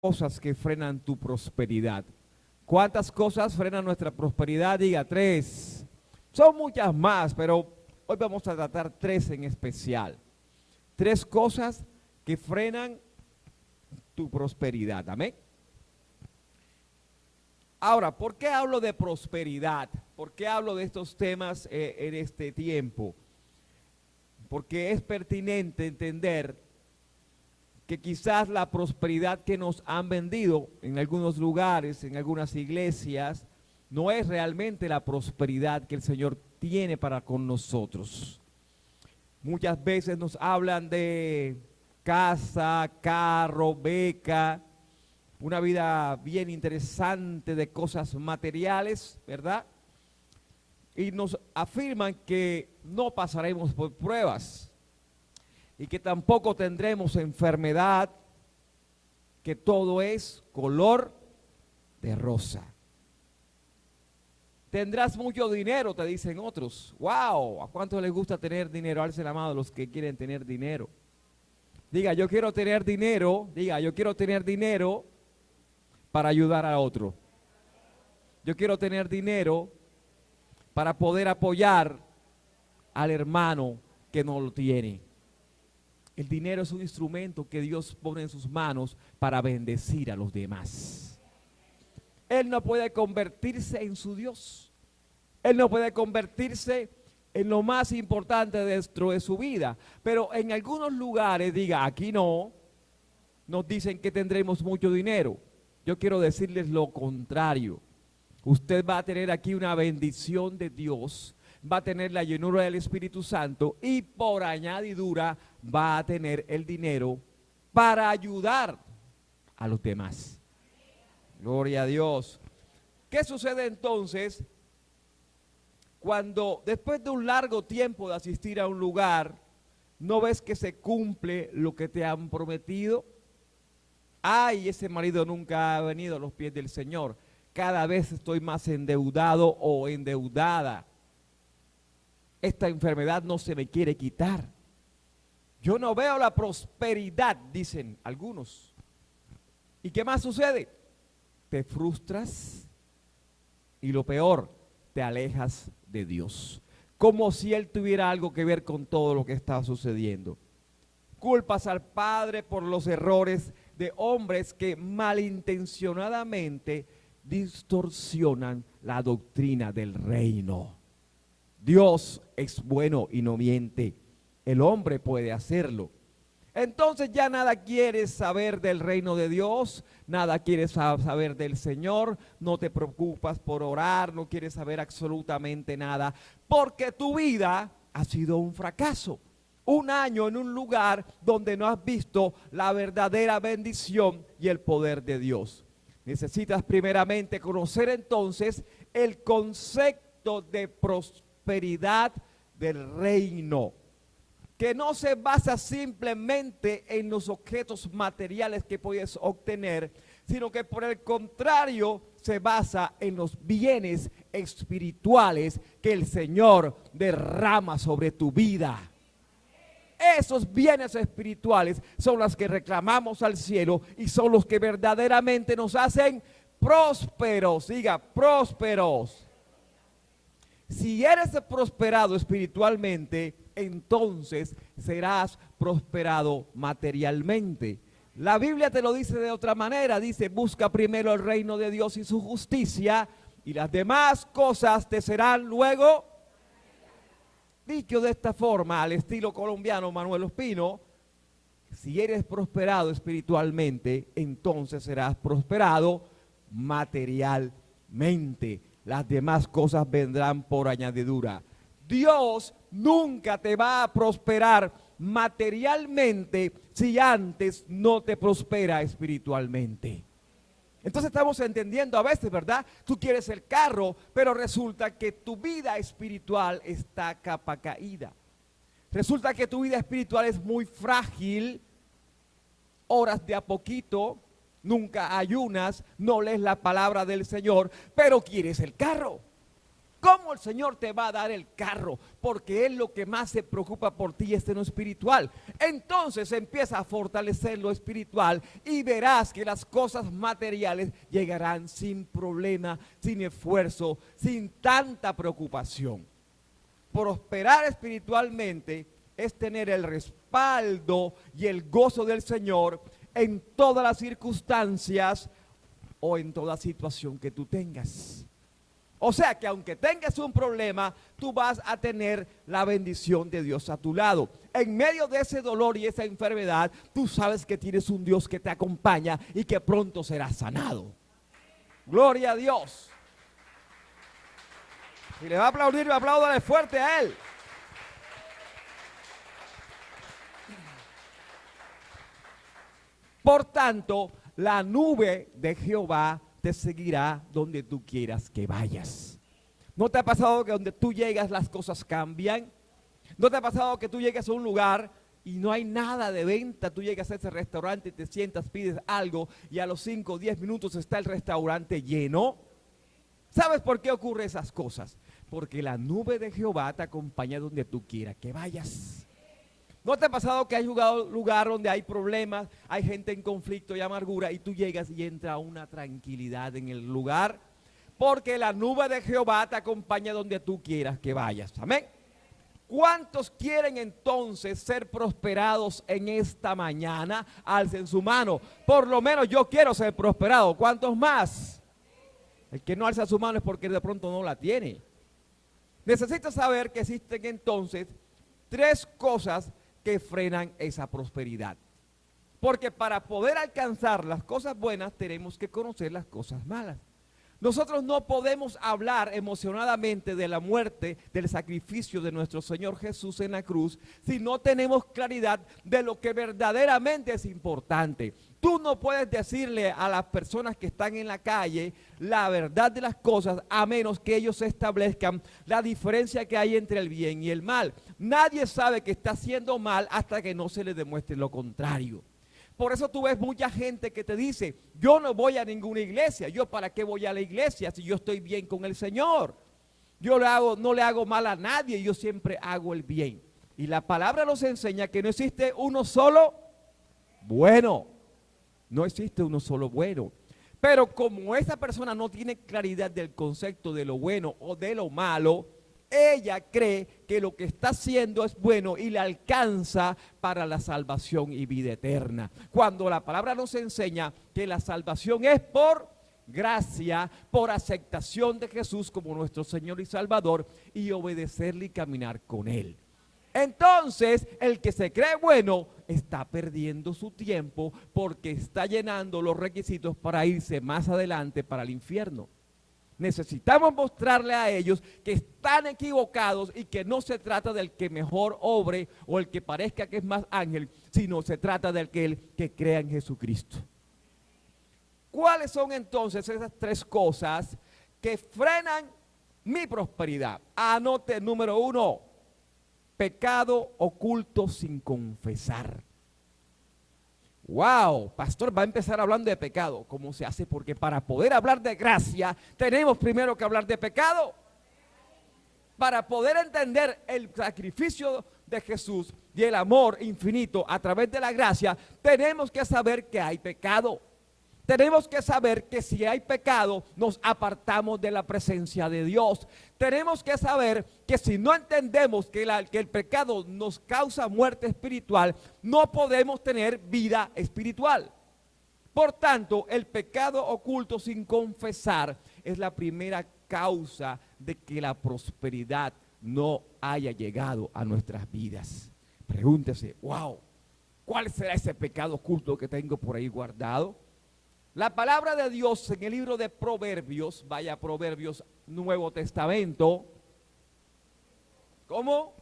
cosas que frenan tu prosperidad. ¿Cuántas cosas frenan nuestra prosperidad? Diga, tres. Son muchas más, pero hoy vamos a tratar tres en especial. Tres cosas que frenan tu prosperidad. Amén. Ahora, ¿por qué hablo de prosperidad? ¿Por qué hablo de estos temas en este tiempo? Porque es pertinente entender que quizás la prosperidad que nos han vendido en algunos lugares, en algunas iglesias, no es realmente la prosperidad que el Señor tiene para con nosotros. Muchas veces nos hablan de casa, carro, beca, una vida bien interesante de cosas materiales, ¿verdad? Y nos afirman que no pasaremos por pruebas y que tampoco tendremos enfermedad, que todo es color de rosa. Tendrás mucho dinero, te dicen otros. ¡Wow! ¿A cuántos les gusta tener dinero? Alce la mano a los que quieren tener dinero. Diga, yo quiero tener dinero. Diga, yo quiero tener dinero para ayudar a otro. Yo quiero tener dinero para poder apoyar al hermano que no lo tiene. El dinero es un instrumento que Dios pone en sus manos para bendecir a los demás. Él no puede convertirse en su Dios. Él no puede convertirse en lo más importante dentro de su vida. Pero en algunos lugares, diga, aquí no, nos dicen que tendremos mucho dinero. Yo quiero decirles lo contrario. Usted va a tener aquí una bendición de Dios, va a tener la llenura del Espíritu Santo y por añadidura va a tener el dinero para ayudar a los demás. Gloria a Dios. ¿Qué sucede entonces cuando después de un largo tiempo de asistir a un lugar, no ves que se cumple lo que te han prometido? Ay, ese marido nunca ha venido a los pies del Señor. Cada vez estoy más endeudado o endeudada. Esta enfermedad no se me quiere quitar. Yo no veo la prosperidad, dicen algunos. ¿Y qué más sucede? Te frustras y lo peor, te alejas de Dios. Como si Él tuviera algo que ver con todo lo que está sucediendo. Culpas al Padre por los errores de hombres que malintencionadamente distorsionan la doctrina del reino. Dios es bueno y no miente. El hombre puede hacerlo. Entonces ya nada quieres saber del reino de Dios, nada quieres saber del Señor, no te preocupas por orar, no quieres saber absolutamente nada, porque tu vida ha sido un fracaso. Un año en un lugar donde no has visto la verdadera bendición y el poder de Dios. Necesitas primeramente conocer entonces el concepto de prosperidad del reino, que no se basa simplemente en los objetos materiales que puedes obtener, sino que por el contrario se basa en los bienes espirituales que el Señor derrama sobre tu vida. Esos bienes espirituales son los que reclamamos al cielo y son los que verdaderamente nos hacen prósperos. Diga, prósperos. Si eres prosperado espiritualmente, entonces serás prosperado materialmente. La Biblia te lo dice de otra manera, dice, busca primero el reino de Dios y su justicia y las demás cosas te serán luego. Dicho de esta forma, al estilo colombiano Manuel Ospino, si eres prosperado espiritualmente, entonces serás prosperado materialmente. Las demás cosas vendrán por añadidura. Dios nunca te va a prosperar materialmente si antes no te prospera espiritualmente. Entonces estamos entendiendo a veces, ¿verdad? Tú quieres el carro, pero resulta que tu vida espiritual está capa caída. Resulta que tu vida espiritual es muy frágil, oras de a poquito, nunca ayunas, no lees la palabra del Señor, pero quieres el carro. ¿Cómo el Señor te va a dar el carro? Porque Él lo que más se preocupa por ti es en lo espiritual. Entonces empieza a fortalecer lo espiritual y verás que las cosas materiales llegarán sin problema, sin esfuerzo, sin tanta preocupación. Prosperar espiritualmente es tener el respaldo y el gozo del Señor en todas las circunstancias o en toda situación que tú tengas. O sea que aunque tengas un problema, tú vas a tener la bendición de Dios a tu lado. En medio de ese dolor y esa enfermedad, tú sabes que tienes un Dios que te acompaña y que pronto serás sanado. Gloria a Dios. Si le va a aplaudir, apláudale fuerte a Él. Por tanto, la nube de Jehová te seguirá donde tú quieras que vayas. ¿No te ha pasado que donde tú llegas las cosas cambian? ¿No te ha pasado que tú llegas a un lugar y no hay nada de venta? Tú llegas a ese restaurante y te sientas, pides algo y a los 5 o 10 minutos está el restaurante lleno. ¿Sabes por qué ocurre esas cosas? Porque la nube de Jehová te acompaña donde tú quieras que vayas. ¿No te ha pasado que hay un lugar donde hay problemas, hay gente en conflicto y amargura y tú llegas y entra una tranquilidad en el lugar? Porque la nube de Jehová te acompaña donde tú quieras que vayas. Amén. ¿Cuántos quieren entonces ser prosperados en esta mañana? Alcen su mano. Por lo menos yo quiero ser prosperado. ¿Cuántos más? El que no alza su mano es porque de pronto no la tiene. Necesitas saber que existen entonces 3 cosas que frenan esa prosperidad. Porque para poder alcanzar las cosas buenas tenemos que conocer las cosas malas. Nosotros no podemos hablar emocionadamente de la muerte, del sacrificio de nuestro Señor Jesús en la cruz, si no tenemos claridad de lo que verdaderamente es importante. Tú no puedes decirle a las personas que están en la calle la verdad de las cosas a menos que ellos establezcan la diferencia que hay entre el bien y el mal. Nadie sabe que está haciendo mal hasta que no se le demuestre lo contrario. Por eso tú ves mucha gente que te dice, yo no voy a ninguna iglesia, yo para qué voy a la iglesia si yo estoy bien con el Señor. Yo no le hago mal a nadie, yo siempre hago el bien. Y la palabra nos enseña que no existe uno solo bueno. No existe uno solo bueno. Pero como esa persona no tiene claridad del concepto de lo bueno o de lo malo, ella cree que lo que está haciendo es bueno y le alcanza para la salvación y vida eterna. Cuando la palabra nos enseña que la salvación es por gracia, por aceptación de Jesús como nuestro Señor y Salvador y obedecerle y caminar con Él. Entonces, el que se cree bueno está perdiendo su tiempo porque está llenando los requisitos para irse más adelante para el infierno. Necesitamos mostrarle a ellos que están equivocados y que no se trata del que mejor obre o el que parezca que es más ángel, sino se trata del que crea en Jesucristo. ¿Cuáles son entonces esas 3 cosas que frenan mi prosperidad? Anote número 1, pecado oculto sin confesar. Wow, pastor va a empezar hablando de pecado. ¿Cómo se hace? Porque para poder hablar de gracia tenemos primero que hablar de pecado. Para poder entender el sacrificio de Jesús y el amor infinito a través de la gracia, tenemos que saber que hay pecado. Tenemos que saber que si hay pecado, nos apartamos de la presencia de Dios. Tenemos que saber que si no entendemos que el pecado nos causa muerte espiritual, no podemos tener vida espiritual. Por tanto, el pecado oculto sin confesar es la primera causa de que la prosperidad no haya llegado a nuestras vidas. Pregúntese, wow, ¿cuál será ese pecado oculto que tengo por ahí guardado? La palabra de Dios en el libro de Proverbios, vaya Proverbios, Nuevo Testamento. ¿Cómo?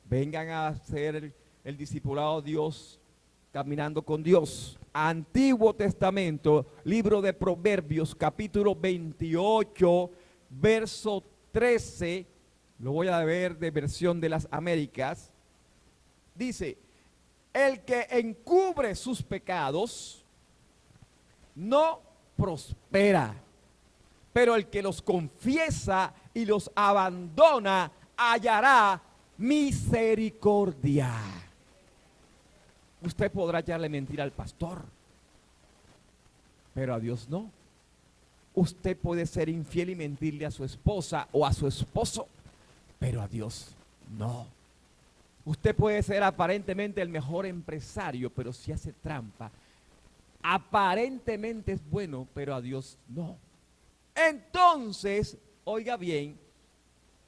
Vengan a hacer el discipulado de Dios, caminando con Dios. Antiguo Testamento, libro de Proverbios, capítulo 28, verso 13. Lo voy a ver de versión de las Américas. Dice: el que encubre sus pecados no prospera, pero el que los confiesa y los abandona hallará misericordia. Usted podrá echarle mentira al pastor, pero a Dios no. Usted puede ser infiel y mentirle a su esposa o a su esposo, pero a Dios no. Usted puede ser aparentemente el mejor empresario, pero si hace trampa, aparentemente es bueno, pero a Dios no. Entonces, oiga bien,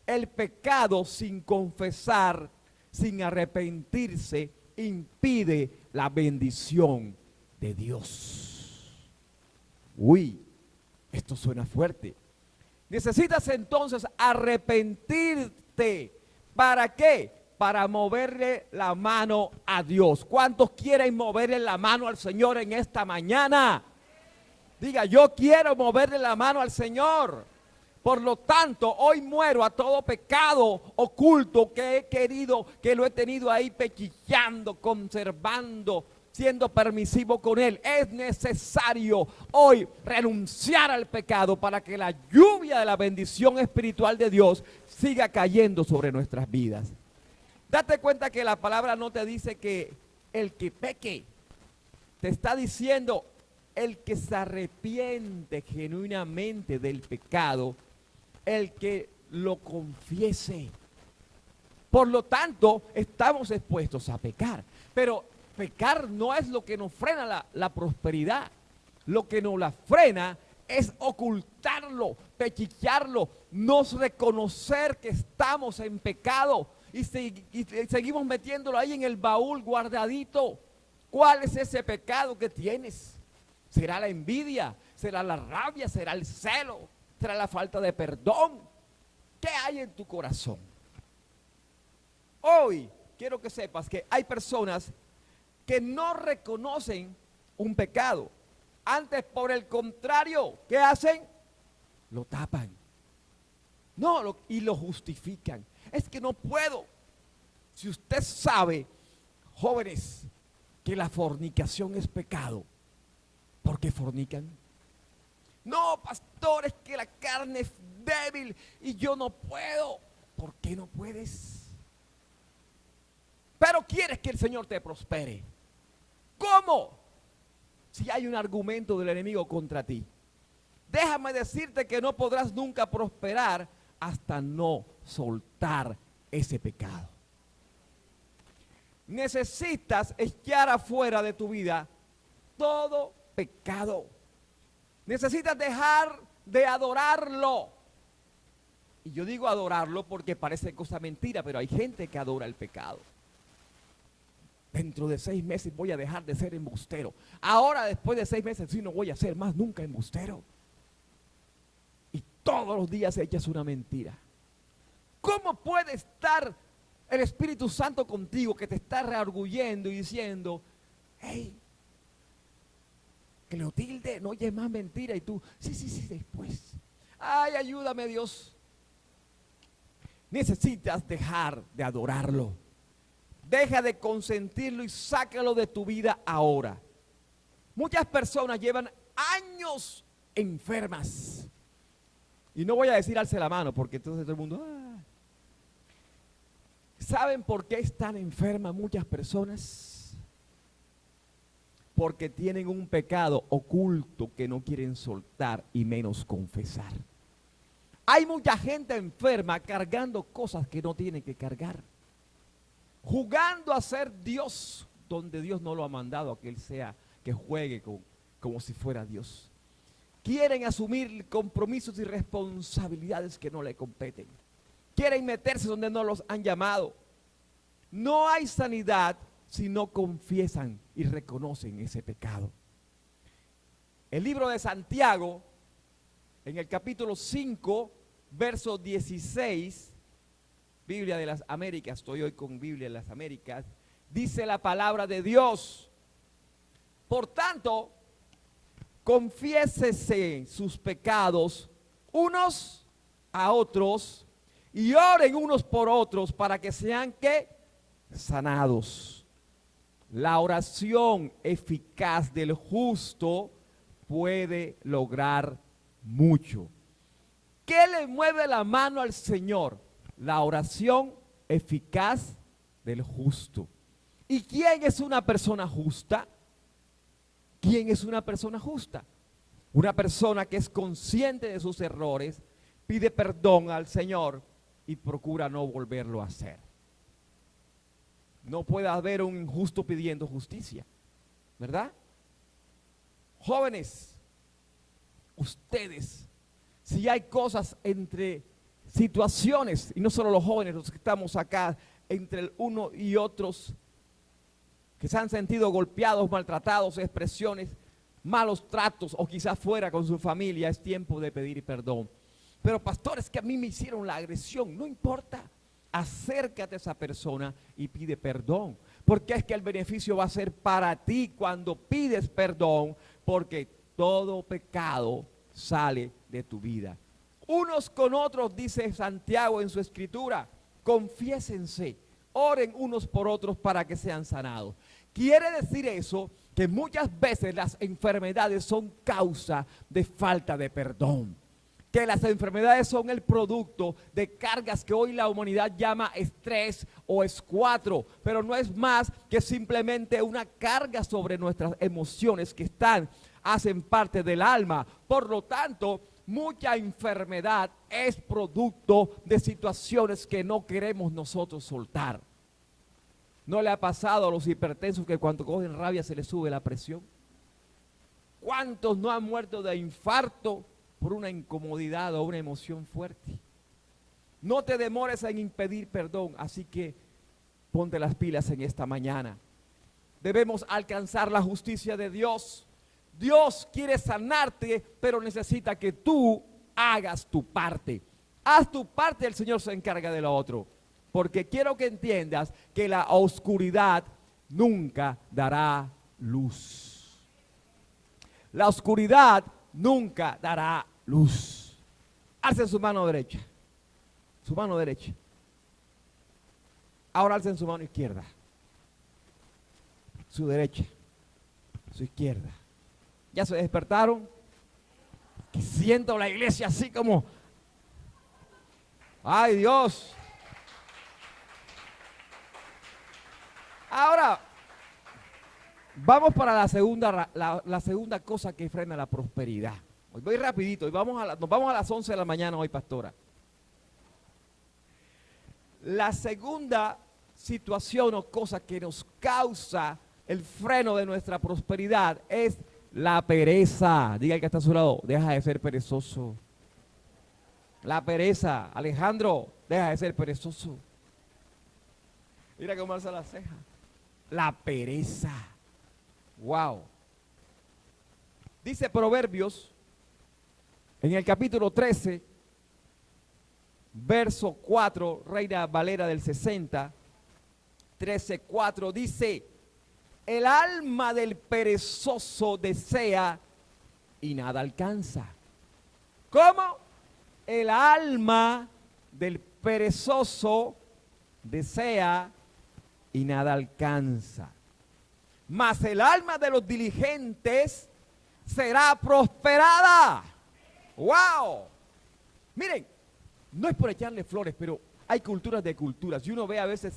el pecado sin confesar, sin arrepentirse, impide la bendición de Dios. Uy, esto suena fuerte. Necesitas entonces arrepentirte. ¿Para qué? Para moverle la mano a Dios. ¿Cuántos quieren moverle la mano al Señor en esta mañana? Diga, yo quiero moverle la mano al Señor. Por lo tanto, hoy muero a todo pecado oculto que he querido, que lo he tenido ahí pechillando, conservando, siendo permisivo con él. Es necesario hoy renunciar al pecado para que la lluvia de la bendición espiritual de Dios siga cayendo sobre nuestras vidas. Date cuenta que la palabra no te dice que el que peque, te está diciendo el que se arrepiente genuinamente del pecado, el que lo confiese. Por lo tanto, estamos expuestos a pecar, pero pecar no es lo que nos frena la prosperidad. Lo que nos la frena es ocultarlo, pechillarlo, no reconocer que estamos en pecado y seguimos metiéndolo ahí en el baúl guardadito. ¿Cuál es ese pecado que tienes? ¿Será la envidia? ¿Será la rabia? ¿Será el celo? ¿Será la falta de perdón? ¿Qué hay en tu corazón? Hoy quiero que sepas que hay personas que no reconocen un pecado. Antes, por el contrario, ¿qué hacen? Lo tapan. No, y lo justifican. Es que no puedo. Si usted sabe, jóvenes, que la fornicación es pecado, ¿por qué fornican? No, pastor, es que la carne es débil y yo no puedo. ¿Por qué no puedes? Pero quieres que el Señor te prospere. ¿Cómo? Si hay un argumento del enemigo contra ti. Déjame decirte que no podrás nunca prosperar hasta no soltar ese pecado. Necesitas echar afuera de tu vida todo pecado. Necesitas dejar de adorarlo. Y yo digo adorarlo porque parece cosa mentira, pero hay gente que adora el pecado. Dentro de 6 meses voy a dejar de ser embustero. Ahora, después de 6 meses, sí, no voy a ser más nunca embustero. Y todos los días echas una mentira. ¿Cómo puede estar el Espíritu Santo contigo que te está reorgullendo y diciendo, hey, Cleotilde, no oyes más mentira? Y tú, sí, después. Ay, ayúdame, Dios. Necesitas dejar de adorarlo. Deja de consentirlo y sácalo de tu vida ahora. Muchas personas llevan años enfermas. Y no voy a decir alce la mano porque entonces todo el mundo... ¿Saben por qué están enfermas muchas personas? Porque tienen un pecado oculto que no quieren soltar y menos confesar. Hay mucha gente enferma cargando cosas que no tienen que cargar. Jugando a ser Dios donde Dios no lo ha mandado a que Él sea, que juegue como si fuera Dios. Quieren asumir compromisos y responsabilidades que no le competen. Quieren meterse donde no los han llamado. No hay sanidad si no confiesan y reconocen ese pecado. El libro de Santiago, en el capítulo 5, verso 16, Biblia de las Américas, estoy hoy con Biblia de las Américas, dice la palabra de Dios. Por tanto, confiésese sus pecados unos a otros y oren unos por otros para que sean ¿qué? Sanados. La oración eficaz del justo puede lograr mucho. ¿Qué le mueve la mano al Señor? La oración eficaz del justo. ¿Y quién es una persona justa? ¿Quién es una persona justa? Una persona que es consciente de sus errores, pide perdón al Señor y procura no volverlo a hacer. No puede haber un injusto pidiendo justicia, ¿verdad? Jóvenes, ustedes, si hay cosas entre situaciones, y no solo los jóvenes, los que estamos acá, entre el uno y otros, que se han sentido golpeados, maltratados, expresiones, malos tratos, o quizás fuera con su familia, es tiempo de pedir perdón. Pero pastor, es que a mí me hicieron la agresión, no importa. Acércate a esa persona y pide perdón, porque es que el beneficio va a ser para ti cuando pides perdón, porque todo pecado sale de tu vida. Unos con otros, dice Santiago en su escritura, confiésense, oren unos por otros para que sean sanados. Quiere decir eso que muchas veces las enfermedades son causa de falta de perdón. Que las enfermedades son el producto de cargas que hoy la humanidad llama estrés o escuatro, pero no es más que simplemente una carga sobre nuestras emociones que hacen parte del alma. Por lo tanto, mucha enfermedad es producto de situaciones que no queremos nosotros soltar. ¿No le ha pasado a los hipertensos que cuando cogen rabia se les sube la presión? ¿Cuántos no han muerto de infarto por una incomodidad o una emoción fuerte? No te demores en impedir perdón, así que ponte las pilas en esta mañana. Debemos alcanzar la justicia de Dios. Dios quiere sanarte, pero necesita que tú hagas tu parte. Haz tu parte, el Señor se encarga de lo otro. Porque quiero que entiendas que la oscuridad nunca dará luz. La oscuridad nunca dará luz. Alcen su mano derecha. Su mano derecha. Ahora alcen su mano izquierda. Su derecha. Su izquierda. ¿Ya se despertaron? Que siento la iglesia así como... ¡Ay, Dios! Ahora, vamos para la segunda cosa que frena la prosperidad. Hoy voy rapidito, nos vamos a las 11 de la mañana hoy, pastora. La segunda situación o cosa que nos causa el freno de nuestra prosperidad es la pereza. Diga el que está a su lado, deja de ser perezoso. La pereza. Alejandro, deja de ser perezoso. Mira cómo alza la ceja. La pereza. Wow. Dice Proverbios, en el capítulo 13, verso 4, Reina Valera del 60, 13:4, dice: el alma del perezoso desea y nada alcanza. ¿Cómo? El alma del perezoso desea y nada alcanza. Mas el alma de los diligentes será prosperada. ¡Wow! Miren, no es por echarle flores, pero hay culturas de culturas. Y uno ve a veces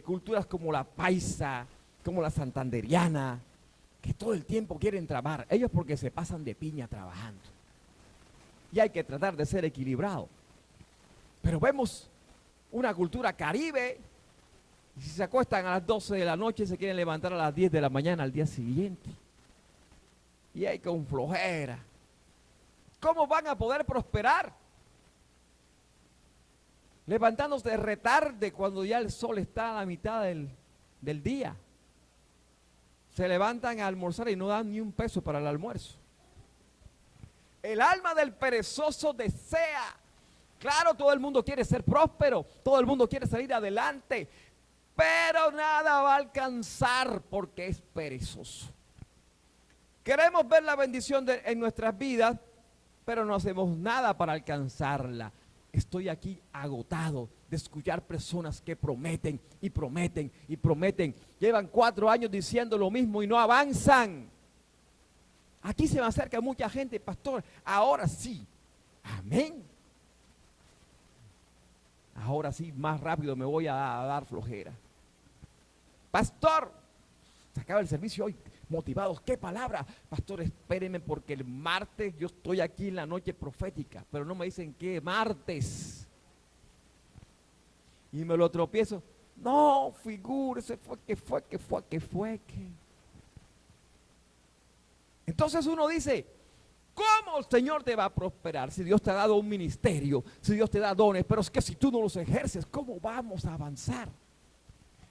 culturas como la paisa, como la santanderiana, que todo el tiempo quieren trabajar. Ellos porque se pasan de piña trabajando. Y hay que tratar de ser equilibrado. Pero vemos una cultura caribe, y si se acuestan a las 12 de la noche, se quieren levantar a las 10 de la mañana al día siguiente. Y hay con flojera. ¿Cómo van a poder prosperar? Levantándose de retarde cuando ya el sol está a la mitad del día. Se levantan a almorzar y no dan ni un peso para el almuerzo. El alma del perezoso desea. Claro, todo el mundo quiere ser próspero, todo el mundo quiere salir adelante, pero nada va a alcanzar porque es perezoso. Queremos ver la bendición en nuestras vidas, pero no hacemos nada para alcanzarla. Estoy aquí agotado de escuchar personas que prometen y prometen y prometen. Llevan 4 años diciendo lo mismo y no avanzan. Aquí se me acerca mucha gente, pastor, ahora sí, amén. Ahora sí, más rápido me voy a dar flojera. Pastor, se acaba el servicio hoy, motivados, ¿qué palabra? Pastor, espérenme porque el martes yo estoy aquí en la noche profética, pero no me dicen qué martes. Y me lo tropiezo. No, figúrese, fue. Entonces uno dice, ¿cómo el Señor te va a prosperar si Dios te ha dado un ministerio, si Dios te da dones? Pero es que si tú no los ejerces, ¿cómo vamos a avanzar?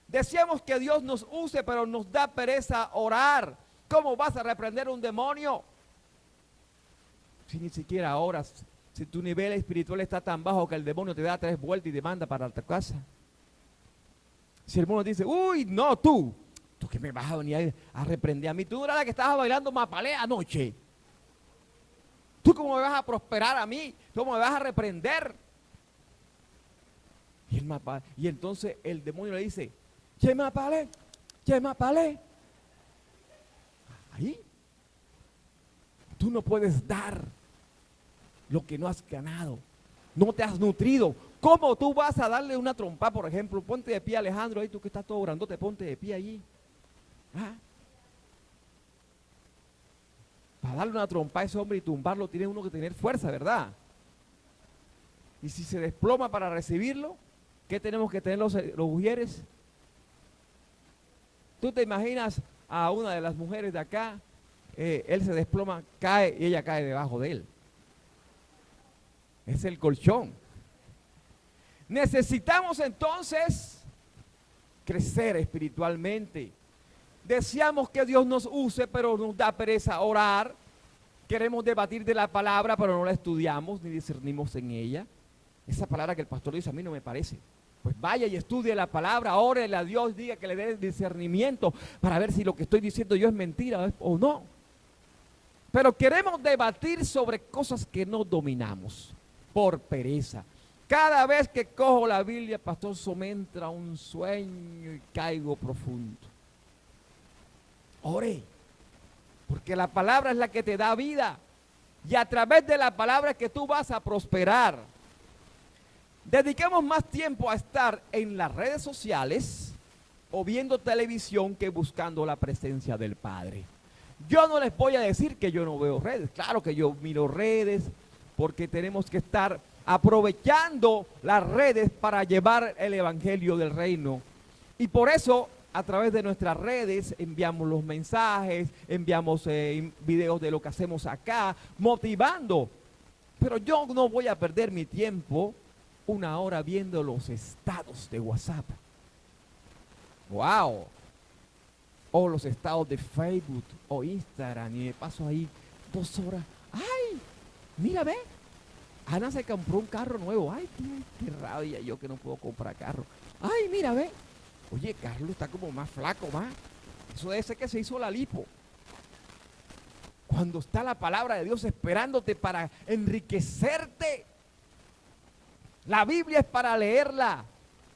Decíamos que Dios nos use, pero nos da pereza orar. ¿Cómo vas a reprender un demonio? Si ni siquiera oras, si tu nivel espiritual está tan bajo que el demonio te da 3 vueltas y te manda para tu casa. Si el demonio dice, uy, no, tú que me vas a venir a reprender a mí, tú no eras la que estabas bailando mapalé anoche. ¿Tú cómo me vas a prosperar a mí? ¿Cómo me vas a reprender? Y entonces el demonio le dice, che mapalé. Ahí. Tú no puedes dar lo que no has ganado. No te has nutrido. ¿Cómo tú vas a darle una trompa, por ejemplo? Ponte de pie, Alejandro, ahí tú que estás todo grandote, ponte de pie allí. ¿Ah? Para darle una trompa a ese hombre y tumbarlo, tiene uno que tener fuerza, ¿verdad? Y si se desploma para recibirlo, ¿qué tenemos que tener los ujieres? ¿Tú te imaginas a una de las mujeres de acá? Él se desploma, cae y ella cae debajo de él. Es el colchón. Necesitamos entonces crecer espiritualmente. Deseamos que Dios nos use, pero nos da pereza orar. Queremos debatir de la palabra, pero no la estudiamos ni discernimos en ella. Esa palabra que el pastor dice a mí no me parece. Pues vaya y estudie la palabra, órele a Dios, diga que le dé discernimiento para ver si lo que estoy diciendo yo es mentira o no. Pero queremos debatir sobre cosas que no dominamos por pereza. Cada vez que cojo la Biblia, pastor, me entra un sueño y caigo profundo. Ore, porque la palabra es la que te da vida y a través de la palabra es que tú vas a prosperar. Dediquemos más tiempo a estar en las redes sociales o viendo televisión que buscando la presencia del Padre. Yo no les voy a decir que yo no veo redes, claro que yo miro redes porque tenemos que estar aprovechando las redes para llevar el evangelio del reino. Y por eso a través de nuestras redes enviamos los mensajes, enviamos videos de lo que hacemos acá, motivando. Pero yo no voy a perder mi tiempo 1 hora viendo los estados de WhatsApp. ¡Wow! O los estados de Facebook o Instagram y me paso ahí 2 horas. ¡Ay! Mira, ve. Ana se compró un carro nuevo. ¡Ay, qué rabia yo que no puedo comprar carro! ¡Ay, mira, ve! Oye, Carlos está como más flaco, más. Eso debe ser que se hizo la lipo. Cuando está la palabra de Dios esperándote para enriquecerte. La Biblia es para leerla.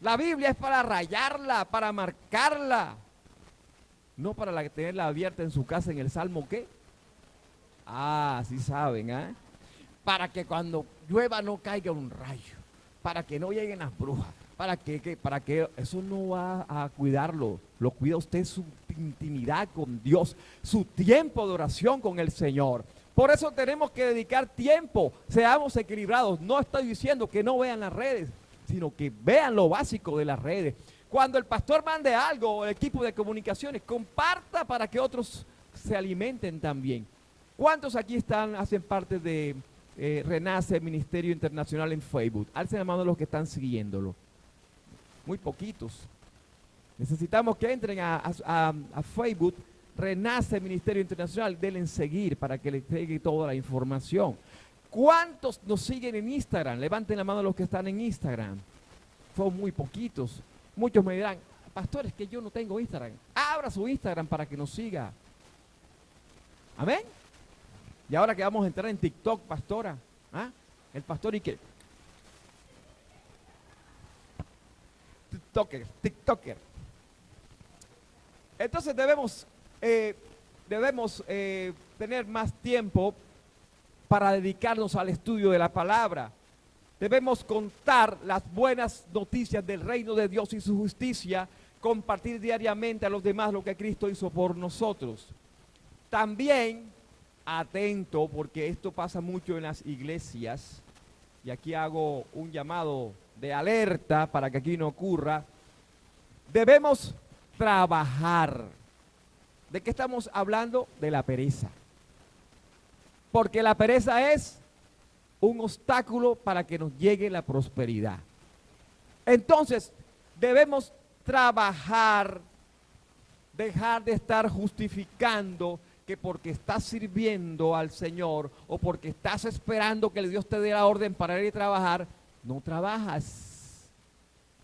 La Biblia es para rayarla, para marcarla. No para tenerla abierta en su casa en el Salmo, ¿qué? Ah, sí saben, ¿eh? Para que cuando llueva no caiga un rayo. Para que no lleguen las brujas. Para que eso no va a cuidarlo. Lo cuida usted su intimidad con Dios. Su tiempo de oración con el Señor. Por eso tenemos que dedicar tiempo. Seamos equilibrados. No estoy diciendo que no vean las redes, sino que vean lo básico de las redes. Cuando el pastor mande algo o el equipo de comunicaciones, comparta para que otros se alimenten también. ¿Cuántos aquí hacen parte de Renace Ministerio Internacional en Facebook? Alcen la mano los que están siguiéndolo. Muy poquitos. Necesitamos que entren a Facebook, Renace Ministerio Internacional, denle en seguir para que les llegue toda la información. ¿Cuántos nos siguen en Instagram? Levanten la mano los que están en Instagram. Son muy poquitos. Muchos me dirán, pastor, es que yo no tengo Instagram. Abra su Instagram para que nos siga. Amén. Y ahora que vamos a entrar en TikTok, pastora, ¿ah? El pastor y que TikToker. Entonces debemos tener más tiempo para dedicarnos al estudio de la palabra. Debemos contar las buenas noticias del reino de Dios y su justicia, compartir diariamente a los demás lo que Cristo hizo por nosotros. También, atento, porque esto pasa mucho en las iglesias, y aquí hago un llamado de alerta para que aquí no ocurra, debemos trabajar. ¿De qué estamos hablando? De la pereza. Porque la pereza es un obstáculo para que nos llegue la prosperidad. Entonces, debemos trabajar, dejar de estar justificando que porque estás sirviendo al Señor o porque estás esperando que Dios te dé la orden para ir a trabajar, no trabajas.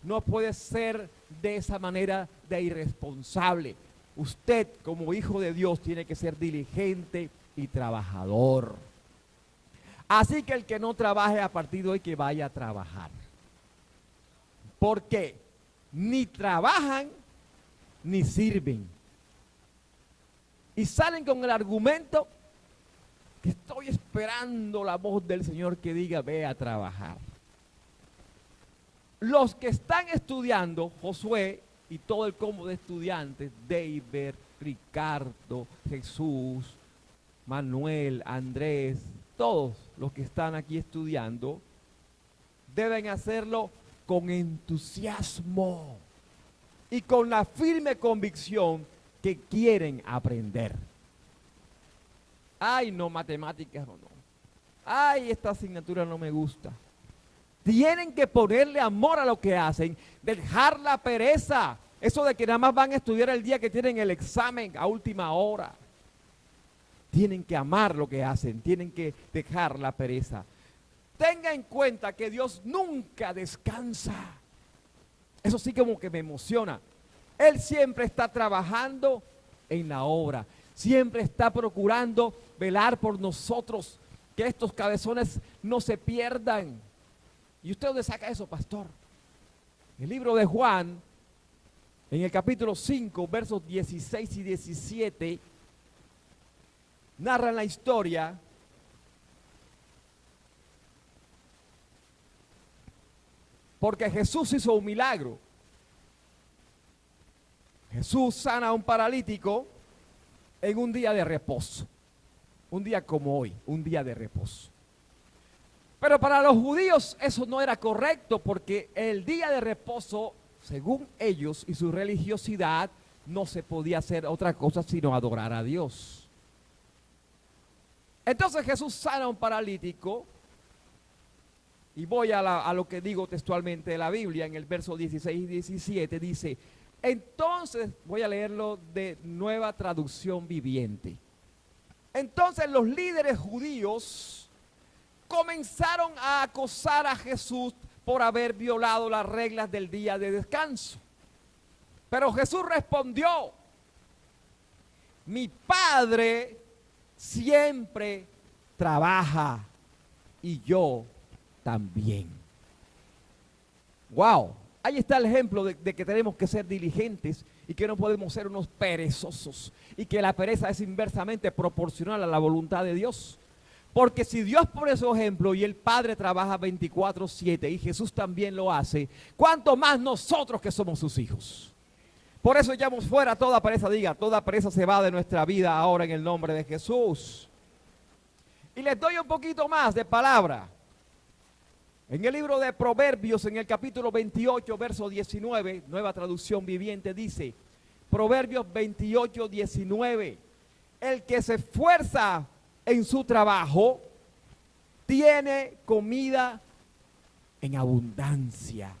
No puedes ser de esa manera de irresponsable. Usted, como hijo de Dios, tiene que ser diligente y trabajador. Así que el que no trabaje a partir de hoy, que vaya a trabajar. Porque ni trabajan ni sirven. Y salen con el argumento que estoy esperando la voz del Señor que diga, ve a trabajar. Los que están estudiando, Josué y todo el combo de estudiantes, David, Ricardo, Jesús, Manuel, Andrés, todos los que están aquí estudiando, deben hacerlo con entusiasmo y con la firme convicción que quieren aprender. Ay, no, matemáticas o no. Ay, esta asignatura no me gusta. Tienen que ponerle amor a lo que hacen, dejar la pereza. Eso de que nada más van a estudiar el día que tienen el examen a última hora. Tienen que amar lo que hacen, tienen que dejar la pereza. Tenga en cuenta que Dios nunca descansa. Eso sí como que me emociona. Él siempre está trabajando en la obra. Siempre está procurando velar por nosotros, que estos cabezones no se pierdan. ¿Y usted dónde saca eso, pastor? El libro de Juan, en el capítulo 5, versos 16 y 17, narran la historia porque Jesús hizo un milagro. Jesús sana a un paralítico en un día de reposo. Un día como hoy, un día de reposo. Pero para los judíos eso no era correcto porque el día de reposo, según ellos y su religiosidad, no se podía hacer otra cosa sino adorar a Dios. Entonces Jesús sana a un paralítico y voy a lo que digo textualmente de la Biblia en el verso 16 y 17, dice, entonces, voy a leerlo de Nueva Traducción Viviente. Entonces los líderes judíos comenzaron a acosar a Jesús por haber violado las reglas del día de descanso. Pero Jesús respondió, mi Padre siempre trabaja y yo también. Wow, ahí está el ejemplo de que tenemos que ser diligentes y que no podemos ser unos perezosos y que la pereza es inversamente proporcional a la voluntad de Dios. Porque si Dios pone su ejemplo y el Padre trabaja 24/7 y Jesús también lo hace, ¿cuánto más nosotros que somos sus hijos? Por eso echamos fuera toda pereza, diga, toda pereza se va de nuestra vida ahora en el nombre de Jesús. Y les doy un poquito más de palabra. En el libro de Proverbios, en el capítulo 28, verso 19, Nueva Traducción Viviente, dice, Proverbios 28, 19, el que se esfuerza en su trabajo, tiene comida en abundancia.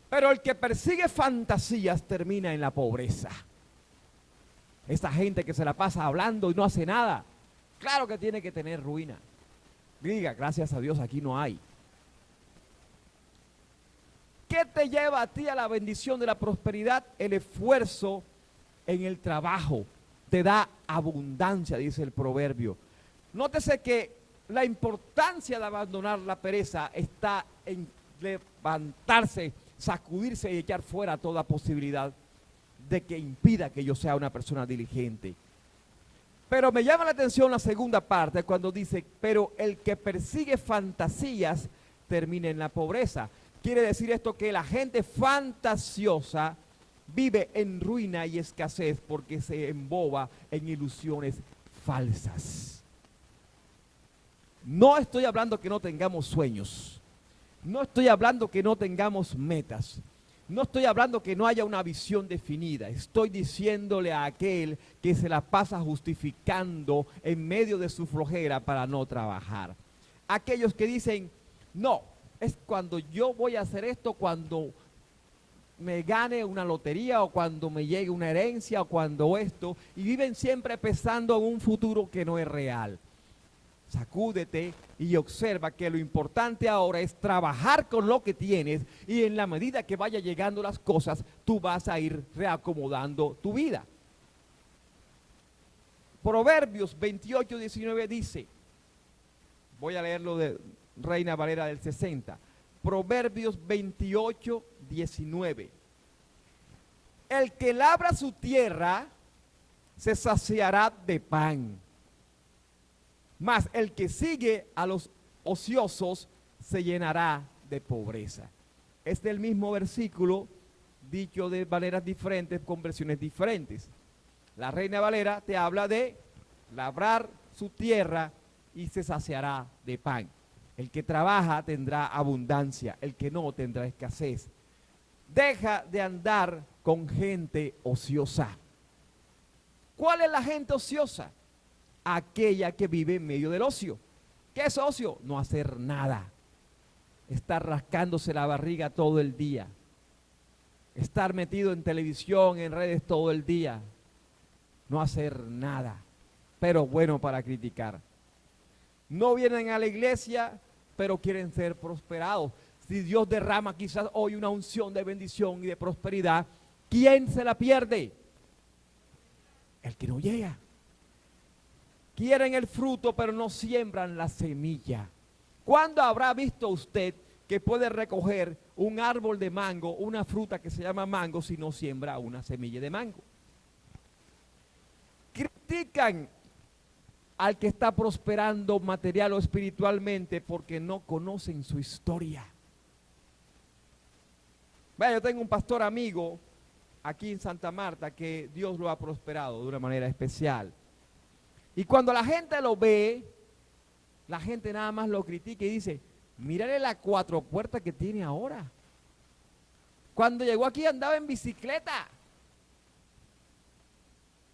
Pero el que persigue fantasías termina en la pobreza. Esa gente que se la pasa hablando y no hace nada, claro que tiene que tener ruina. Diga, gracias a Dios aquí no hay. ¿Qué te lleva a ti a la bendición de la prosperidad? El esfuerzo en el trabajo te da abundancia, dice el proverbio. Nótese que la importancia de abandonar la pereza está en levantarse, sacudirse y echar fuera toda posibilidad de que impida que yo sea una persona diligente. Pero me llama la atención la segunda parte cuando dice, pero el que persigue fantasías termine en la pobreza. Quiere decir esto que la gente fantasiosa vive en ruina y escasez porque se emboba en ilusiones falsas. No estoy hablando que no tengamos sueños. No estoy hablando que no tengamos metas. No estoy hablando que no haya una visión definida. Estoy diciéndole a aquel que se la pasa justificando en medio de su flojera para no trabajar. Aquellos que dicen, no, es cuando yo voy a hacer esto, cuando me gane una lotería o cuando me llegue una herencia o cuando esto, y viven siempre pensando en un futuro que no es real. Sacúdete y observa que lo importante ahora es trabajar con lo que tienes y en la medida que vaya llegando las cosas, tú vas a ir reacomodando tu vida. Proverbios 28:19 dice, voy a leerlo de Reina Valera del 60, Proverbios 28:19. El que labra su tierra se saciará de pan, mas el que sigue a los ociosos se llenará de pobreza. Es del mismo versículo, dicho de maneras diferentes, con versiones diferentes. La Reina Valera te habla de labrar su tierra y se saciará de pan. El que trabaja tendrá abundancia, el que no tendrá escasez. Deja de andar con gente ociosa. ¿Cuál es la gente ociosa? Aquella que vive en medio del ocio. ¿Qué es ocio? No hacer nada. Estar rascándose la barriga todo el día. Estar metido en televisión, en redes todo el día. No hacer nada. Pero bueno para criticar. No vienen a la iglesia, pero quieren ser prosperados. Si Dios derrama quizás hoy una unción de bendición y de prosperidad, ¿quién se la pierde? El que no llega. Quieren el fruto, pero no siembran la semilla. ¿Cuándo habrá visto usted que puede recoger un árbol de mango, una fruta que se llama mango, si no siembra una semilla de mango? Critican al que está prosperando material o espiritualmente porque no conocen su historia. Vaya, yo tengo un pastor amigo aquí en Santa Marta que Dios lo ha prosperado de una manera especial. Y cuando la gente lo ve, la gente nada más lo critica y dice, mírale las 4 puertas que tiene ahora. Cuando llegó aquí andaba en bicicleta.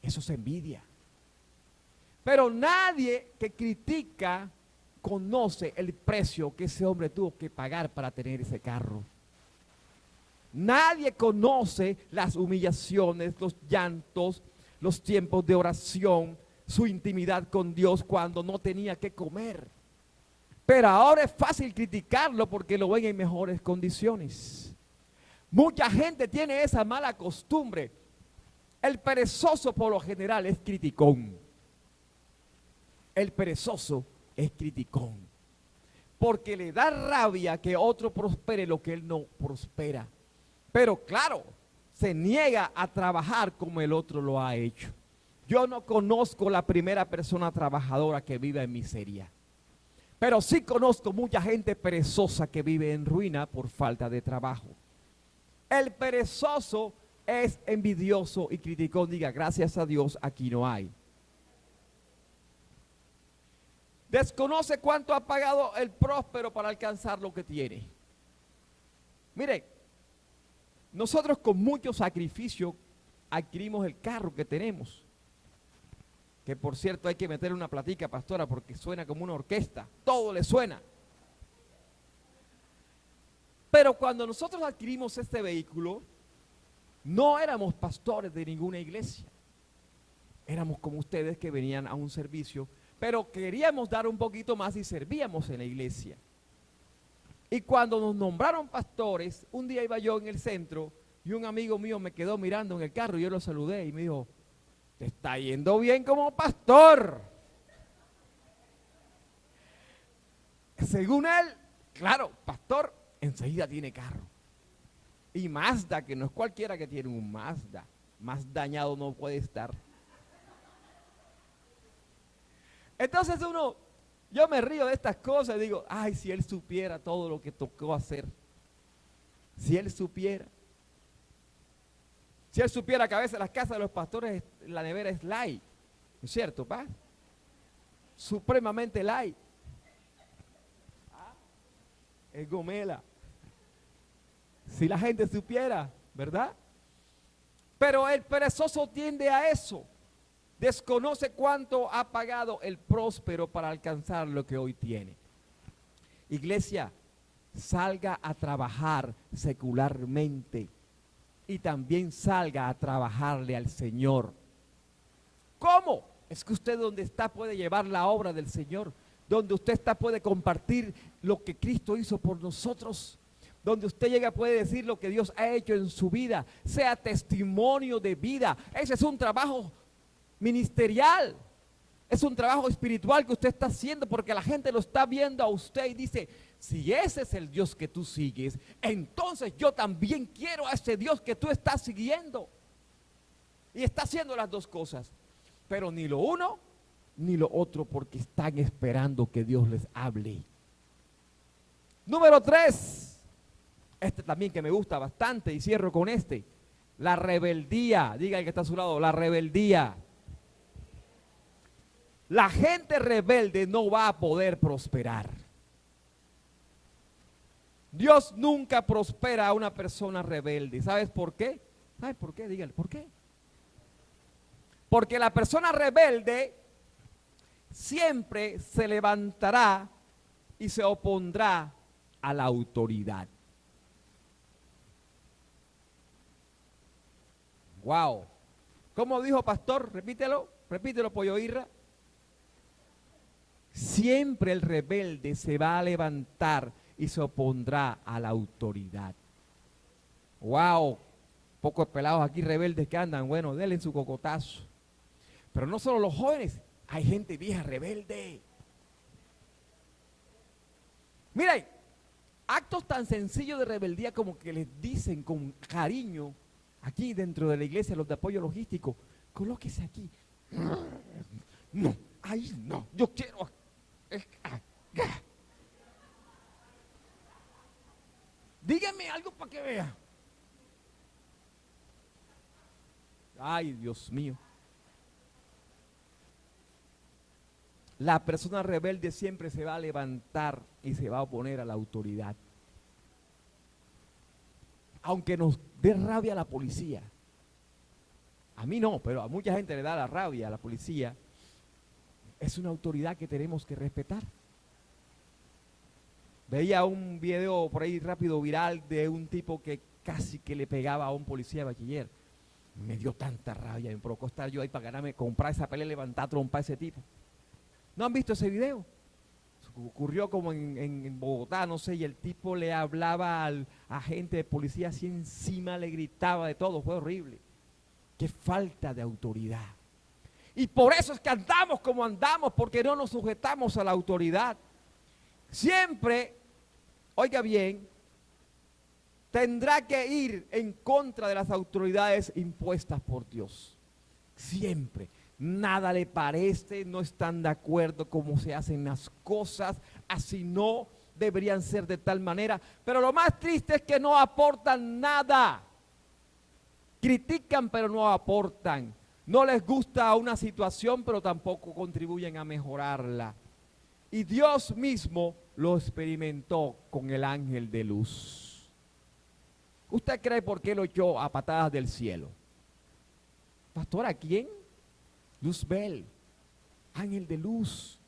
Eso es envidia. Pero nadie que critica conoce el precio que ese hombre tuvo que pagar para tener ese carro. Nadie conoce las humillaciones, los llantos, los tiempos de oración, su intimidad con Dios cuando no tenía que comer. Pero ahora es fácil criticarlo porque lo ven en mejores condiciones. Mucha gente tiene esa mala costumbre. El perezoso por lo general es criticón. El perezoso es criticón. Porque le da rabia que otro prospere lo que él no prospera. Pero claro, se niega a trabajar como el otro lo ha hecho. Yo no conozco la primera persona trabajadora que vive en miseria. Pero sí conozco mucha gente perezosa que vive en ruina por falta de trabajo. El perezoso es envidioso y criticón. Diga, gracias a Dios, aquí no hay. Desconoce cuánto ha pagado el próspero para alcanzar lo que tiene. Mire, nosotros con mucho sacrificio adquirimos el carro que tenemos. Que por cierto hay que meter una platica, pastora, porque suena como una orquesta. Todo le suena. Pero cuando nosotros adquirimos este vehículo, no éramos pastores de ninguna iglesia. Éramos como ustedes que venían a un servicio, pero queríamos dar un poquito más y servíamos en la iglesia. Y cuando nos nombraron pastores, un día iba yo en el centro y un amigo mío me quedó mirando en el carro y yo lo saludé y me dijo, te está yendo bien como pastor. Según él, claro, pastor enseguida tiene carro. Y Mazda, que no es cualquiera que tiene un Mazda. Más dañado no puede estar. Entonces uno Yo me río de estas cosas y digo, ay, si él supiera todo lo que tocó hacer. Si él supiera. Si él supiera que a veces las casas de los pastores, la nevera es light. ¿No es cierto, pa? Supremamente light. Es gomela. Si la gente supiera, ¿verdad? Pero el perezoso tiende a eso. Desconoce cuánto ha pagado el próspero para alcanzar lo que hoy tiene. Iglesia, salga a trabajar secularmente y también salga a trabajarle al Señor. ¿Cómo? Es que usted donde está puede llevar la obra del Señor. Donde usted está puede compartir lo que Cristo hizo por nosotros. Donde usted llega puede decir lo que Dios ha hecho en su vida. Sea testimonio de vida. Ese es un trabajo ministerial. Es un trabajo espiritual que usted está haciendo porque la gente lo está viendo a usted y dice, si ese es el Dios que tú sigues, entonces yo también quiero a ese Dios que tú estás siguiendo. Y está haciendo las dos cosas. Pero ni lo uno ni lo otro porque están esperando que Dios les hable. Número 3. Este también que me gusta bastante y cierro con este. La rebeldía. Diga el que está a su lado, la rebeldía. La gente rebelde no va a poder prosperar. Dios nunca prospera a una persona rebelde. ¿Sabes por qué? ¿Sabes por qué? Dígale, ¿por qué? Porque la persona rebelde siempre se levantará y se opondrá a la autoridad. Wow. ¿Cómo dijo pastor? Repítelo, Pollo Irra. Siempre el rebelde se va a levantar y se opondrá a la autoridad. Wow. Pocos pelados aquí rebeldes que andan, bueno, denle su cocotazo. Pero no solo los jóvenes, hay gente vieja rebelde. Miren, actos tan sencillos de rebeldía como que les dicen con cariño, aquí dentro de la iglesia, los de apoyo logístico, colóquese aquí. No, ahí no, yo quiero. Dígame algo para que vea. Ay, Dios mío. La persona rebelde siempre se va a levantar y se va a oponer a la autoridad. Aunque nos dé rabia a la policía. A mí no, pero a mucha gente le da la rabia a la policía. Es una autoridad que tenemos que respetar. Veía un video por ahí rápido viral de un tipo que casi que le pegaba a un policía de bachiller. Me dio tanta rabia, me provocó estar yo ahí para ganarme, comprar esa pelea y levantar trompa a ese tipo. ¿No han visto ese video? Ocurrió como en Bogotá, no sé, y el tipo le hablaba al agente de policía así encima, le gritaba de todo, fue horrible. Qué falta de autoridad. Y por eso es que andamos como andamos, porque no nos sujetamos a la autoridad. Siempre, oiga bien, tendrá que ir en contra de las autoridades impuestas por Dios. Siempre. Nada le parece, no están de acuerdo cómo se hacen las cosas, así no deberían ser de tal manera. Pero lo más triste es que no aportan nada. Critican pero no aportan. No les gusta una situación pero tampoco contribuyen a mejorarla. Y Dios mismo lo experimentó con el ángel de luz. ¿Usted cree por qué lo echó a patadas del cielo? Pastor, ¿a quién? Luzbel, ángel de luz.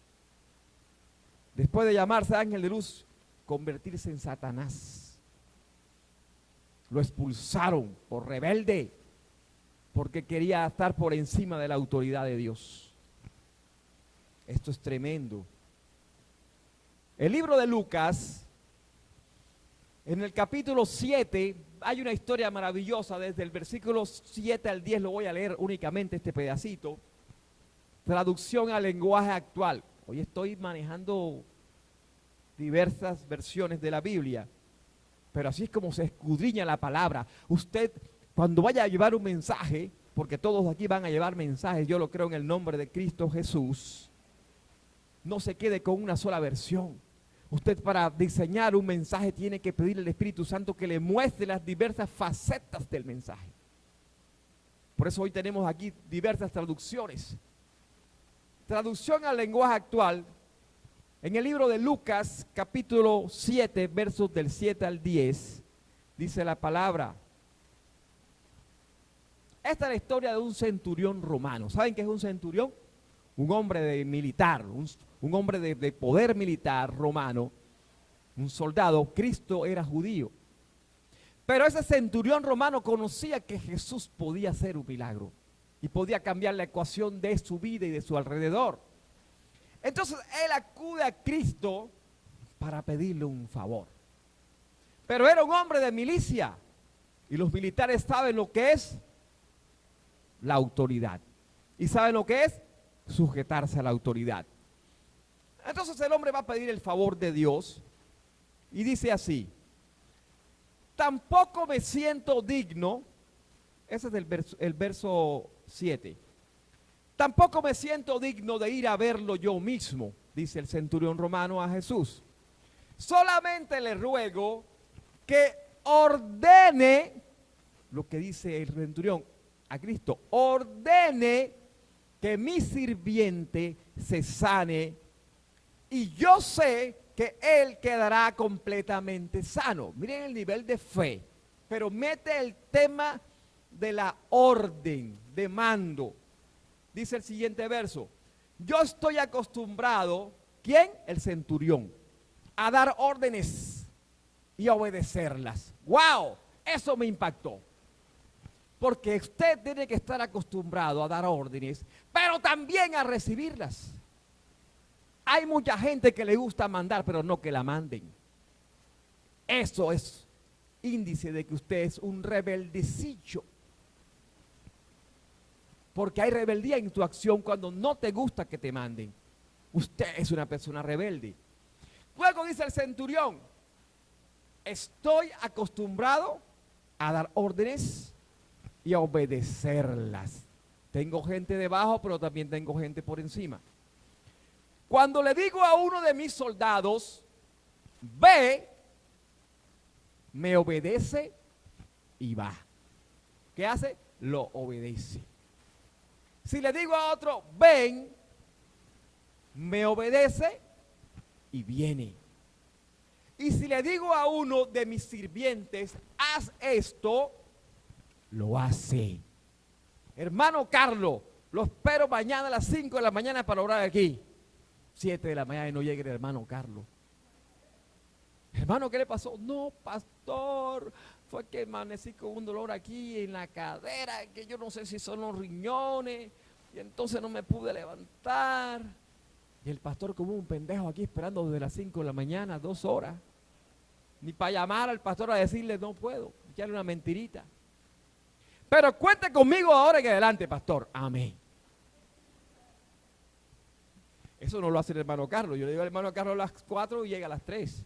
Después de llamarse ángel de luz, convertirse en Satanás. Lo expulsaron por rebelde, porque quería estar por encima de la autoridad de Dios. Esto es tremendo. El libro de Lucas, en el capítulo 7, hay una historia maravillosa. Desde el versículo 7 al 10 lo voy a leer únicamente este pedacito. Traducción al lenguaje actual. Hoy estoy manejando diversas versiones de la Biblia, pero así es como se escudriña la palabra. Usted, cuando vaya a llevar un mensaje, porque todos aquí van a llevar mensajes, yo lo creo en el nombre de Cristo Jesús, no se quede con una sola versión. Usted, para diseñar un mensaje, tiene que pedirle al Espíritu Santo que le muestre las diversas facetas del mensaje. Por eso hoy tenemos aquí diversas traducciones. Traducción al lenguaje actual. En el libro de Lucas, capítulo 7, versos del 7 al 10, dice la palabra. Esta es la historia de un centurión romano. ¿Saben qué es un centurión? Un hombre de militar, un hombre de poder militar romano, un soldado. Cristo era judío. Pero ese centurión romano conocía que Jesús podía hacer un milagro y podía cambiar la ecuación de su vida y de su alrededor. Entonces él acude a Cristo para pedirle un favor. Pero era un hombre de milicia y los militares saben lo que es la autoridad y saben lo que es sujetarse a la autoridad. Entonces el hombre va a pedir el favor de Dios y dice así: tampoco me siento digno, ese es el verso 7, tampoco me siento digno de ir a verlo yo mismo, dice el centurión romano a Jesús. Solamente le ruego que ordene, lo que dice el centurión a Cristo, ordene que mi sirviente se sane y yo sé que él quedará completamente sano. Miren el nivel de fe, pero mete el tema de la orden, de mando. Dice el siguiente verso: yo estoy acostumbrado, ¿quién? El centurión, a dar órdenes y a obedecerlas. ¡Wow! Eso me impactó. Porque usted tiene que estar acostumbrado a dar órdenes, pero también a recibirlas. Hay mucha gente que le gusta mandar, pero no que la manden. Eso es índice de que usted es un rebeldecillo. Porque hay rebeldía en tu acción cuando no te gusta que te manden. Usted es una persona rebelde. Luego dice el centurión: estoy acostumbrado a dar órdenes y a obedecerlas. Tengo gente debajo, pero también tengo gente por encima. Cuando le digo a uno de mis soldados, ve, me obedece y va. ¿Qué hace? Lo obedece. Si le digo a otro, ven, me obedece y viene. Y si le digo a uno de mis sirvientes, haz esto, lo hace. Hermano Carlos, lo espero mañana a las 5 de la mañana para orar aquí. 7 de la mañana y no llegue el hermano Carlos. Hermano, ¿qué le pasó? No, pastor, fue que amanecí con un dolor aquí en la cadera, que yo no sé si son los riñones, y entonces no me pude levantar. Y el pastor como un pendejo aquí esperando desde las 5 de la mañana, 2 horas. Ni para llamar al pastor a decirle no puedo, echarle una mentirita. Pero cuente conmigo ahora en adelante, pastor. Amén. Eso no lo hace el hermano Carlos. Yo le digo al hermano Carlos a las 4 y llega a las 3.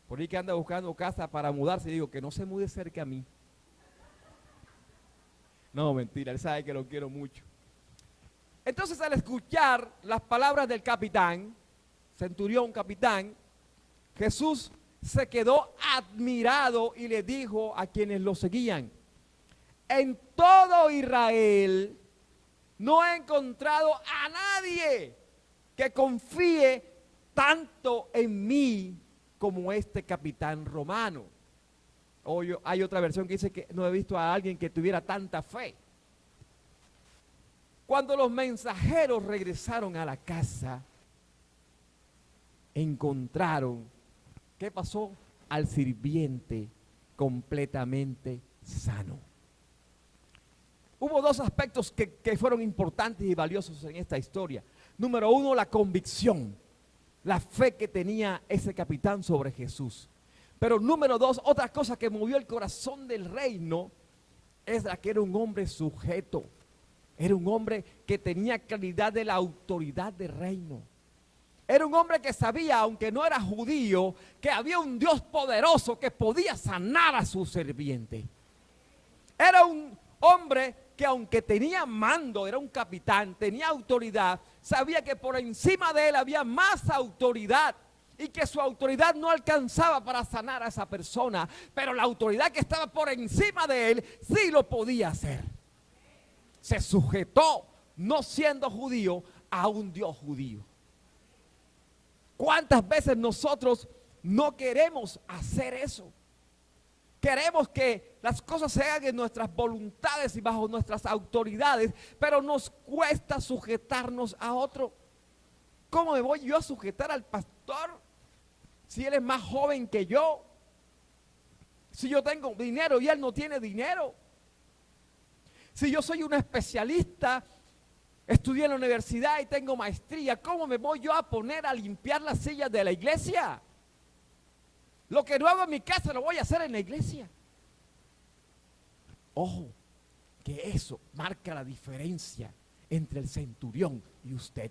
Por ahí que anda buscando casa para mudarse, digo que no se mude cerca a mí. No, mentira, él sabe que lo quiero mucho. Entonces, al escuchar las palabras del capitán, centurión capitán, Jesús se quedó admirado y le dijo a quienes lo seguían: en todo Israel no he encontrado a nadie que confíe tanto en mí como este capitán romano. Hay otra versión que dice que no he visto a alguien que tuviera tanta fe. Cuando los mensajeros regresaron a la casa, encontraron, ¿qué pasó? Al sirviente completamente sano. Hubo dos aspectos que fueron importantes y valiosos en esta historia. Número uno, la convicción, la fe que tenía ese capitán sobre Jesús. Pero número dos, otra cosa que movió el corazón del reino es la que era un hombre sujeto. Era un hombre que tenía claridad de la autoridad del reino. Era un hombre que sabía, aunque no era judío, que había un Dios poderoso que podía sanar a su sirviente. Era un hombre que aunque tenía mando, era un capitán, tenía autoridad, sabía que por encima de él había más autoridad y que su autoridad no alcanzaba para sanar a esa persona, pero la autoridad que estaba por encima de él sí lo podía hacer. Se sujetó, no siendo judío, a un Dios judío. ¿Cuántas veces nosotros no queremos hacer eso? Queremos que las cosas se hagan en nuestras voluntades y bajo nuestras autoridades, pero nos cuesta sujetarnos a otro. ¿Cómo me voy yo a sujetar al pastor si él es más joven que yo? Si yo tengo dinero y él no tiene dinero. Si yo soy un especialista, estudié en la universidad y tengo maestría, ¿cómo me voy yo a poner a limpiar las sillas de la iglesia? Lo que no hago en mi casa lo voy a hacer en la iglesia. Ojo, que eso marca la diferencia entre el centurión y usted.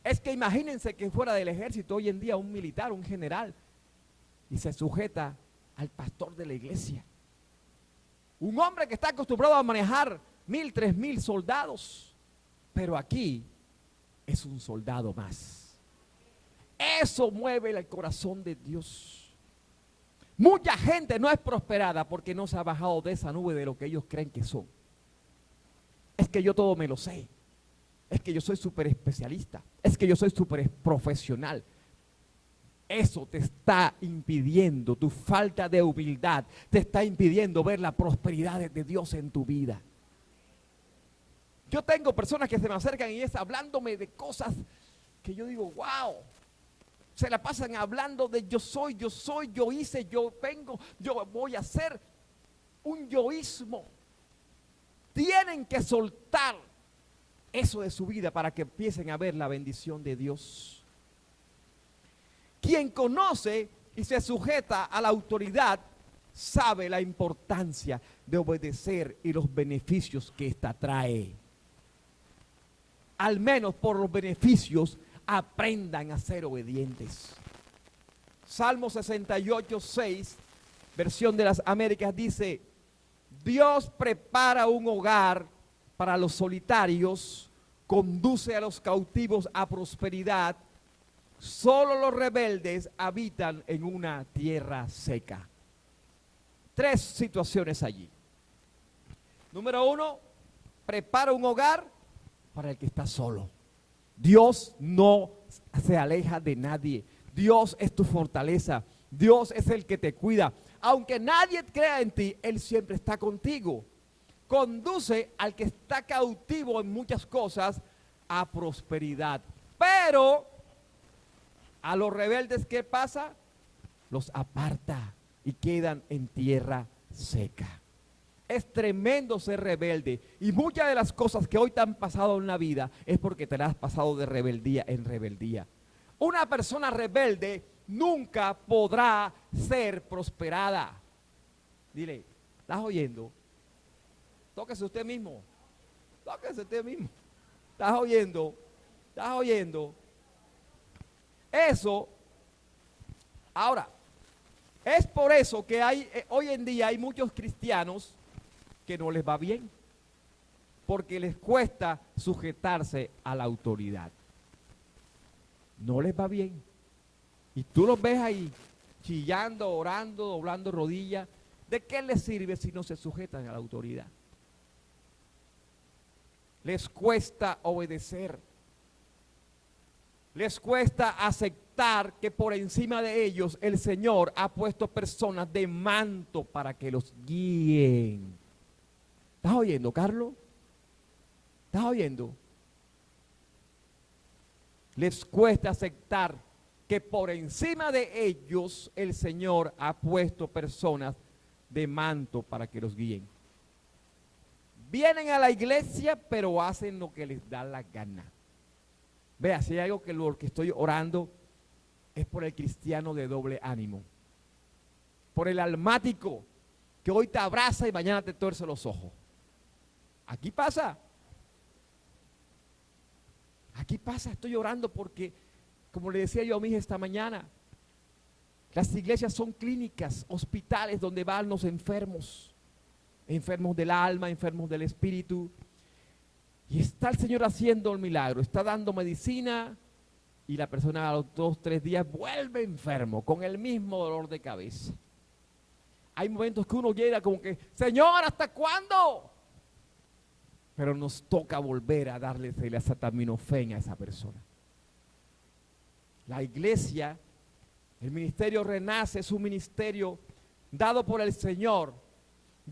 Es que imagínense que fuera del ejército hoy en día un militar, un general, y se sujeta al pastor de la iglesia. Un hombre que está acostumbrado a manejar 1,000, 3,000 soldados, pero aquí es un soldado más. Eso mueve el corazón de Dios. Mucha gente no es prosperada porque no se ha bajado de esa nube de lo que ellos creen que son. Es que yo todo me lo sé. Es que yo soy súper especialista. Es que yo soy súper profesional. Eso te está impidiendo, tu falta de humildad te está impidiendo ver la prosperidad de Dios en tu vida. Yo tengo personas que se me acercan y es hablándome de cosas que yo digo, wow. Se la pasan hablando de yo soy, yo hice, yo vengo, yo voy a hacer. Un yoísmo. Tienen que soltar eso de su vida para que empiecen a ver la bendición de Dios. Quien conoce y se sujeta a la autoridad sabe la importancia de obedecer y los beneficios que ésta trae. Al menos por los beneficios aprendan a ser obedientes. Salmo 68, 6, versión de las Américas dice: Dios prepara un hogar para los solitarios, conduce a los cautivos a prosperidad. Solo los rebeldes habitan en una tierra seca. 3 situaciones allí. Número 1, prepara un hogar para el que está solo. Dios no se aleja de nadie. Dios es tu fortaleza. Dios es el que te cuida. Aunque nadie crea en ti, Él siempre está contigo. Conduce al que está cautivo en muchas cosas a prosperidad. Pero a los rebeldes, ¿qué pasa? Los aparta y quedan en tierra seca. Es tremendo ser rebelde. Y muchas de las cosas que hoy te han pasado en la vida es porque te las has pasado de rebeldía en rebeldía. Una persona rebelde nunca podrá ser prosperada. Dile, ¿estás oyendo? Tóquese usted mismo. Tóquese usted mismo. ¿Estás oyendo? ¿Estás oyendo? Eso, ahora, es por eso que hoy en día hay muchos cristianos que no les va bien, porque les cuesta sujetarse a la autoridad. No les va bien. Y tú los ves ahí chillando, orando, doblando rodillas. ¿De qué les sirve si no se sujetan a la autoridad? Les cuesta obedecer. Les cuesta aceptar que por encima de ellos el Señor ha puesto personas de manto para que los guíen. ¿Estás oyendo, Carlos? ¿Estás oyendo? Les cuesta aceptar que por encima de ellos el Señor ha puesto personas de manto para que los guíen. Vienen a la iglesia, pero hacen lo que les da la gana. Vea, si hay algo que lo que estoy orando es por el cristiano de doble ánimo. Por el almático que hoy te abraza y mañana te tuerce los ojos. Aquí pasa. Aquí pasa, estoy orando porque, como le decía yo a mi hija esta mañana, las iglesias son clínicas, hospitales donde van los enfermos. Enfermos del alma, enfermos del espíritu. Y está el Señor haciendo el milagro, está dando medicina y la persona a los 2 o 3 días vuelve enfermo con el mismo dolor de cabeza. Hay momentos que uno llega como que, Señor, ¿hasta cuándo? Pero nos toca volver a darle el acetaminofén a esa persona. La iglesia, el ministerio Renace, es un ministerio dado por el Señor,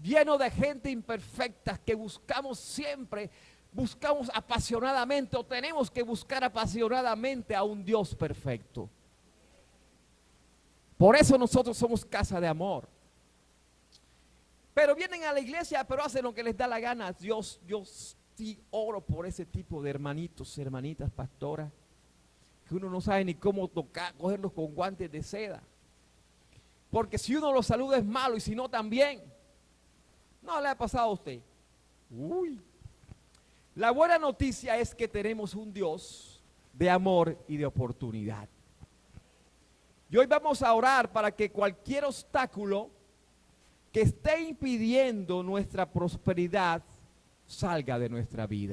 lleno de gente imperfecta que buscamos siempre, buscamos apasionadamente o tenemos que buscar apasionadamente a un Dios perfecto. Por eso nosotros somos casa de amor. Pero vienen a la iglesia, pero hacen lo que les da la gana. Yo sí oro por ese tipo de hermanitos, hermanitas, pastoras, que uno no sabe ni cómo tocar, cogerlos con guantes de seda. Porque si uno los saluda es malo y si no también. No le ha pasado a usted. Uy. La buena noticia es que tenemos un Dios de amor y de oportunidad. Y hoy vamos a orar para que cualquier obstáculo que esté impidiendo nuestra prosperidad salga de nuestra vida.